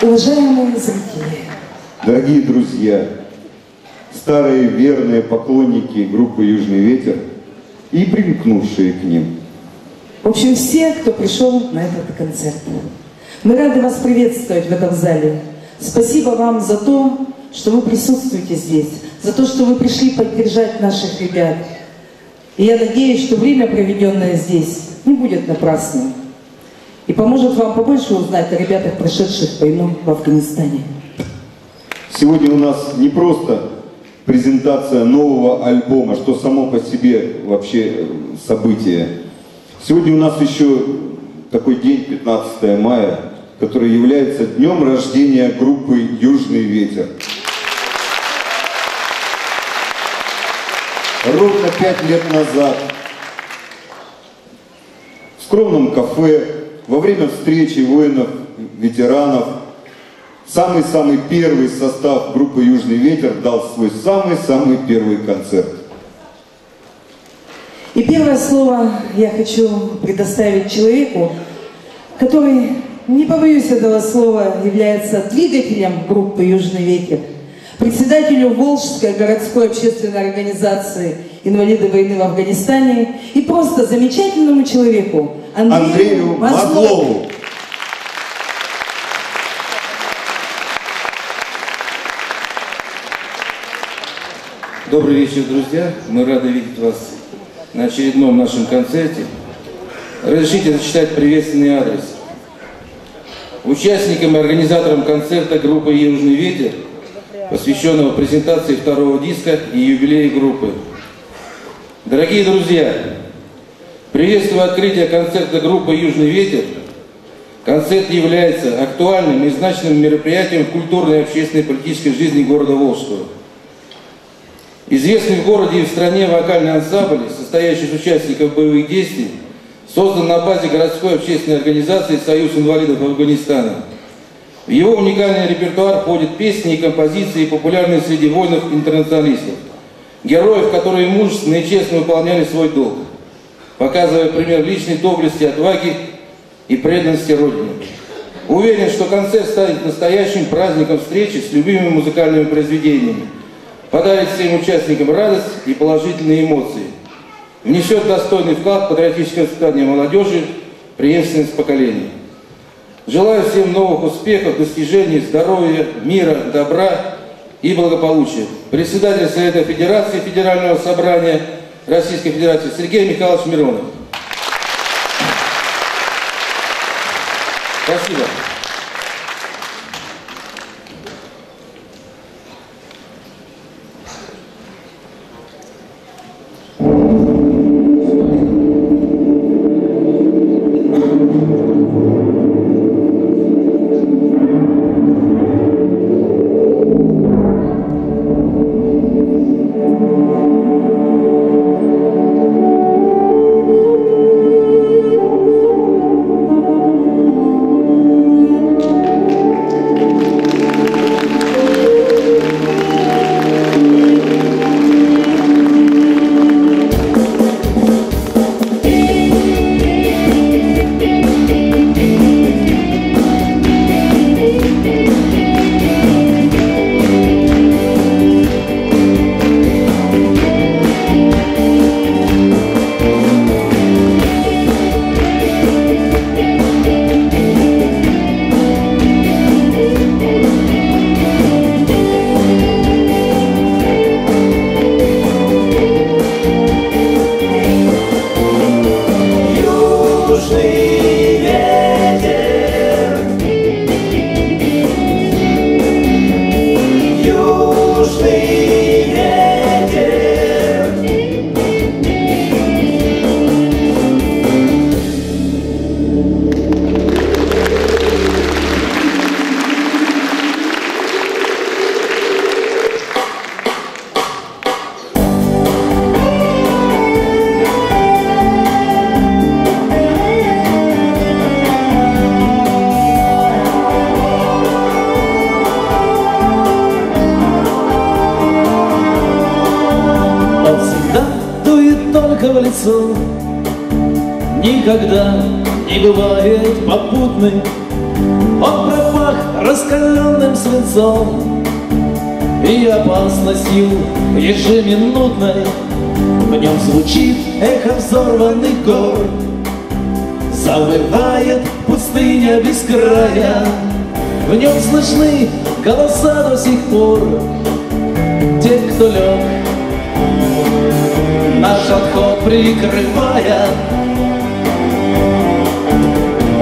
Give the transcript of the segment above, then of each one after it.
Уважаемые зрители, дорогие друзья, старые верные поклонники группы «Южный ветер» и примкнувшие к ним. в общем, все, кто пришел на этот концерт. Мы рады вас приветствовать в этом зале. Спасибо вам за то, что вы присутствуете здесь, за то, что вы пришли поддержать наших ребят. И я надеюсь, что время, проведенное здесь, не будет напрасным и поможет вам побольше узнать о ребятах, прошедших войну в Афганистане. Сегодня у нас не просто презентация нового альбома, что само по себе вообще событие. Сегодня у нас еще такой день, 15 мая, который является днем рождения группы «Южный ветер». Ровно 5 лет назад в скромном кафе во время встречи воинов-ветеранов самый-самый первый состав группы «Южный ветер» дал свой самый-самый первый концерт. И первое слово я хочу предоставить человеку, который, не побоюсь этого слова, является двигателем группы «Южный ветер», председателю Волжской городской общественной организации «Инвалиды войны в Афганистане» и просто замечательному человеку Андрею Мазлову. Добрый вечер, друзья. Мы рады видеть вас на очередном нашем концерте. Разрешите зачитать приветственный адрес. Участникам и организаторам концерта группы «Южный ветер», посвященного презентации второго диска и юбилею группы. Дорогие друзья, приветствую открытие концерта группы «Южный ветер». Концерт является актуальным и значимым мероприятием в культурной, общественной и политической жизни города Волжского. Известный в городе и в стране вокальный ансамбль, состоящий из участников боевых действий, создан на базе городской общественной организации «Союз инвалидов Афганистана». В его уникальный репертуар входят песни и композиции, популярные среди воинов-интернационалистов, героев, которые мужественно и честно выполняли свой долг, показывая пример личной доблести, отваги и преданности Родине. Уверен, что концерт станет настоящим праздником встречи с любимыми музыкальными произведениями, подарит всем участникам радость и положительные эмоции, внесет достойный вклад в патриотическое воспитание молодежи, преемственность поколений. Желаю всем новых успехов, достижений, здоровья, мира, добра и благополучия. Председатель Совета Федерации Федерального собрания Российской Федерации Сергей Михайлович Миронов. Спасибо. в лицо, никогда не бывает попутным. Он пропах раскаленным раскаленным свинцом и опасностью ежеминутной. В нем звучит эхо взорванных гор, завывает пустыня без края. В нем слышны голоса до сих пор тех, кто лег, наш отход прикрывая.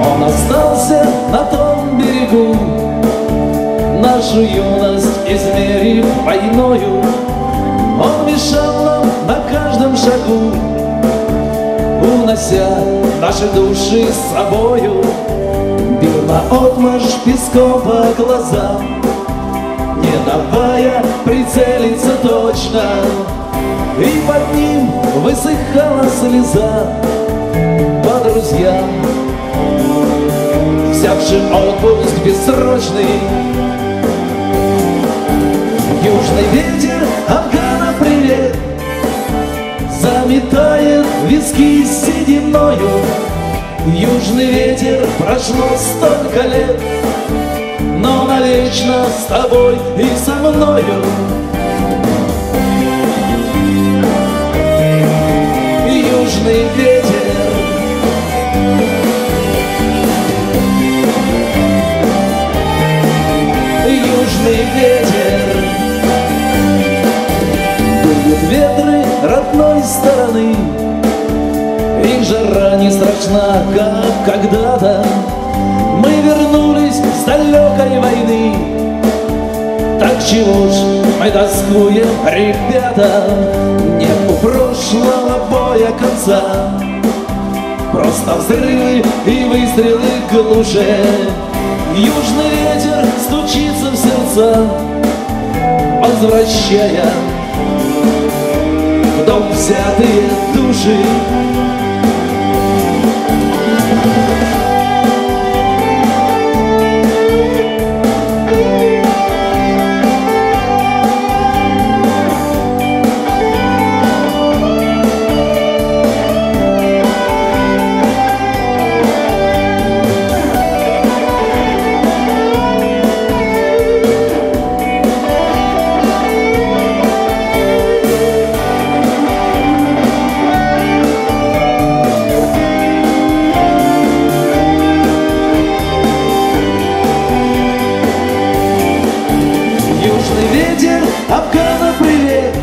Он остался на том берегу, нашу юность измерив войною. Он мешал нам на каждом шагу, унося наши души с собою. Бил наотмашь песком по глазам, не давая прицелиться точно, и под ним высыхала слеза по друзьям, взявшим отпуск бессрочный. Южный ветер Афгана привет, заметает виски сединою. Южный ветер, прошло столько лет, но навечно с тобой и со мною. Южный ветер, южный ветер, дуют ветры родной стороны. Их жара не страшна, как когда-то. Мы вернулись с далекой войны. Так чего ж мы тоскуем, ребята? Нет у прошлого боя конца, просто взрывы и выстрелы глуше. Южный ветер стучится в сердца, возвращая в дом взятые души. Афгана привет,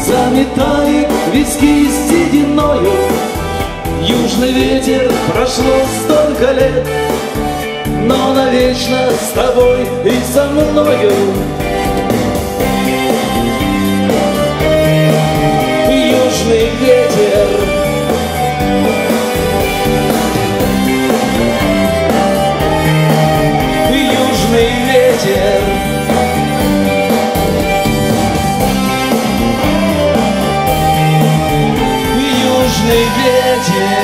заметает виски сединою. Южный ветер, прошло столько лет, но навечно с тобой и со мною. Южный ветер, южный ветер, южный ветер.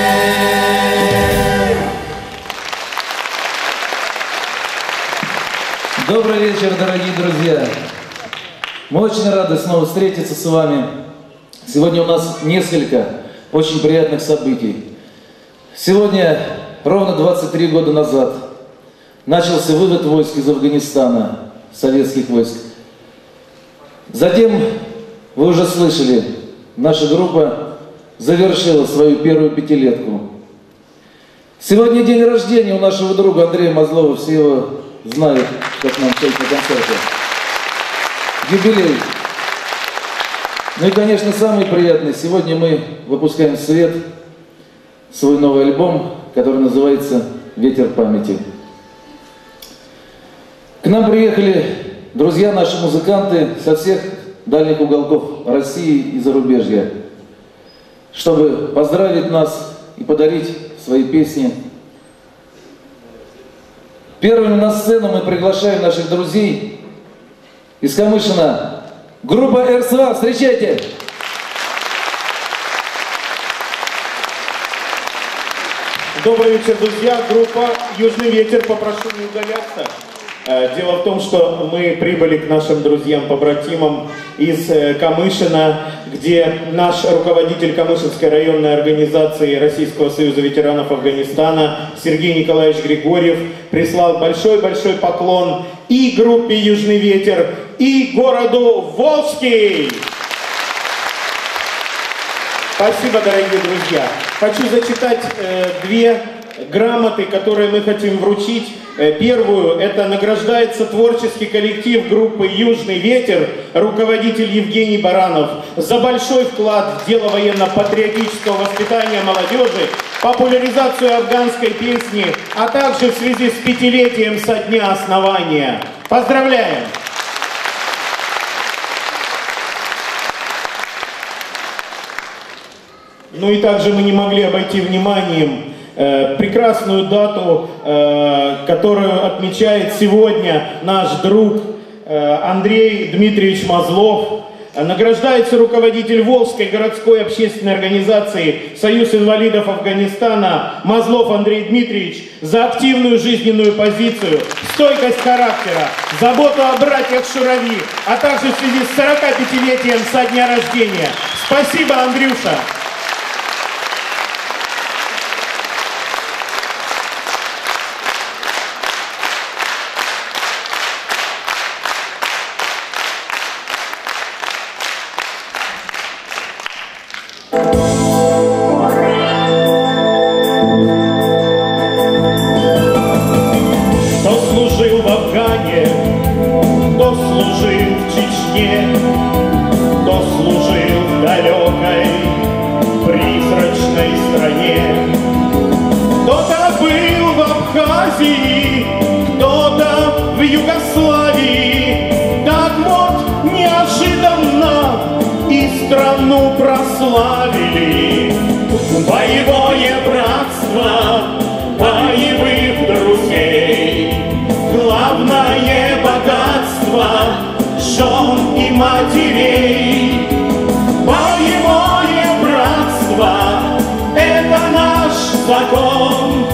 Добрый вечер, дорогие друзья! Мы очень рады снова встретиться с вами. Сегодня у нас несколько очень приятных событий. Сегодня, ровно 23 года назад, начался вывод войск из Афганистана, советских войск. Затем, вы уже слышали, наша группа завершила свою первую пятилетку. Сегодня день рождения у нашего друга Андрея Мазлова, все его знают, как нам стоит на концерте. Юбилей. Ну и, конечно, самый приятный. Сегодня мы выпускаем в свет свой новый альбом, который называется «Ветер памяти». К нам приехали друзья, наши музыканты со всех дальних уголков России и зарубежья, чтобы поздравить нас и подарить свои песни. Первыми на сцену мы приглашаем наших друзей из Камышина. Группа РСВА, встречайте! Добрый вечер, друзья. Группа «Южный ветер», попрошу не удаляться. Дело в том, что мы прибыли к нашим друзьям-побратимам из Камышина, где наш руководитель Камышинской районной организации Российского союза ветеранов Афганистана Сергей Николаевич Григорьев прислал большой-большой поклон и группе «Южный ветер», и городу Волжский. Спасибо, дорогие друзья. Хочу зачитать две грамоты, которые мы хотим вручить. Первую, это награждается творческий коллектив группы «Южный ветер», руководитель Евгений Баранов, за большой вклад в дело военно-патриотического воспитания молодежи, популяризацию афганской песни, а также в связи с 5-летием со дня основания. Поздравляем! Ну и также мы не могли обойти вниманием прекрасную дату, которую отмечает сегодня наш друг Андрей Дмитриевич Мазлов. Награждается руководитель Волжской городской общественной организации «Союз инвалидов Афганистана» Мазлов Андрей Дмитриевич за активную жизненную позицию, стойкость характера, заботу о братьях Шурави, а также в связи с 45-летием со дня рождения. Спасибо, Андрюша! Кто-то в Югославии, так вот неожиданно и страну прославили. Боевое братство боевых друзей, главное богатство жен и матерей. Боевое братство — это наш закон.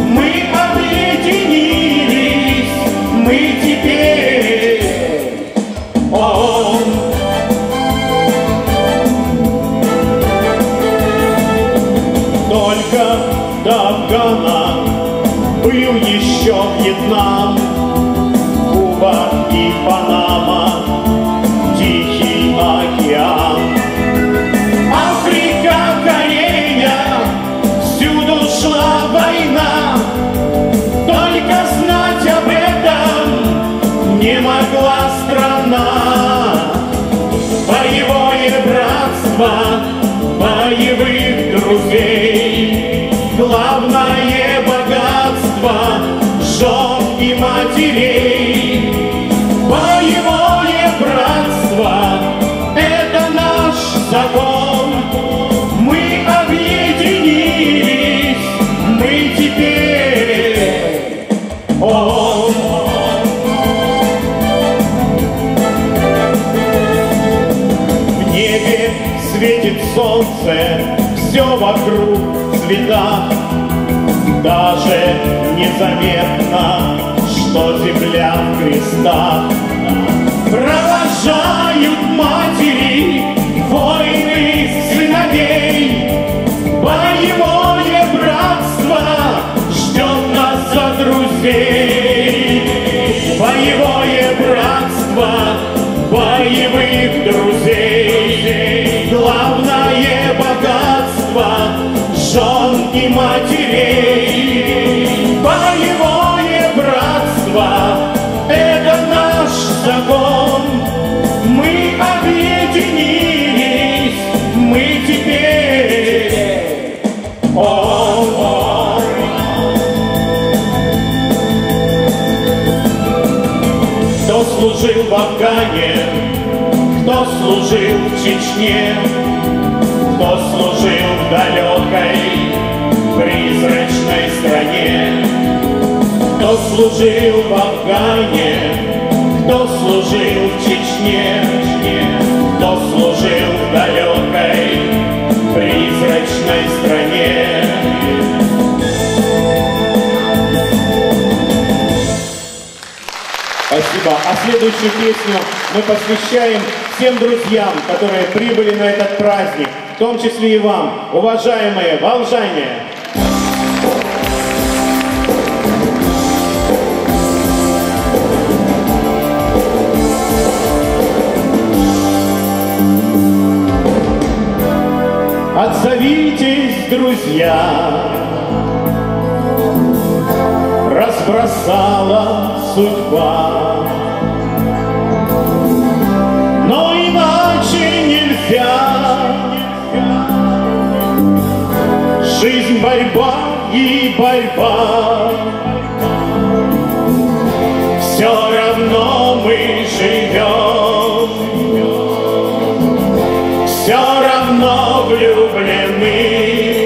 Мы объединились, мы теперь ООН. Только до Афгана был еще Вьетнам, Куба и Панама, Тихий океан. Африка, Корея, всюду шла война, только знать об этом не могла страна. Боевое братство боевых друзей, главное богатство жен и матерей. Боевое братство — это наш закон. Мы объединились, мы теперь ООН. В небе светит солнце, все вокруг цвета, даже незаметно, что земля в крестах. Провожают матери войны сыновей. Боевое братство ждет нас за друзей. Боевое братство боевых друзей, главное богатство жен и матерей. Боевое братство — это наш закон. Мы объединились, мы теперь ООН. Кто служил в Афгане, кто служил в Чечне, кто служил в далекой призрачной стране, кто служил в Афгане, кто служил в Чечне, кто служил в далекой призрачной стране. Спасибо. А следующую песню мы посвящаем всем друзьям, которые прибыли на этот праздник, в том числе и вам, уважаемые волжане. Отзовитесь, друзья, разбросала судьба, но иначе нельзя. Жизнь борьба и борьба, все равно мы живем, все равно влюблены.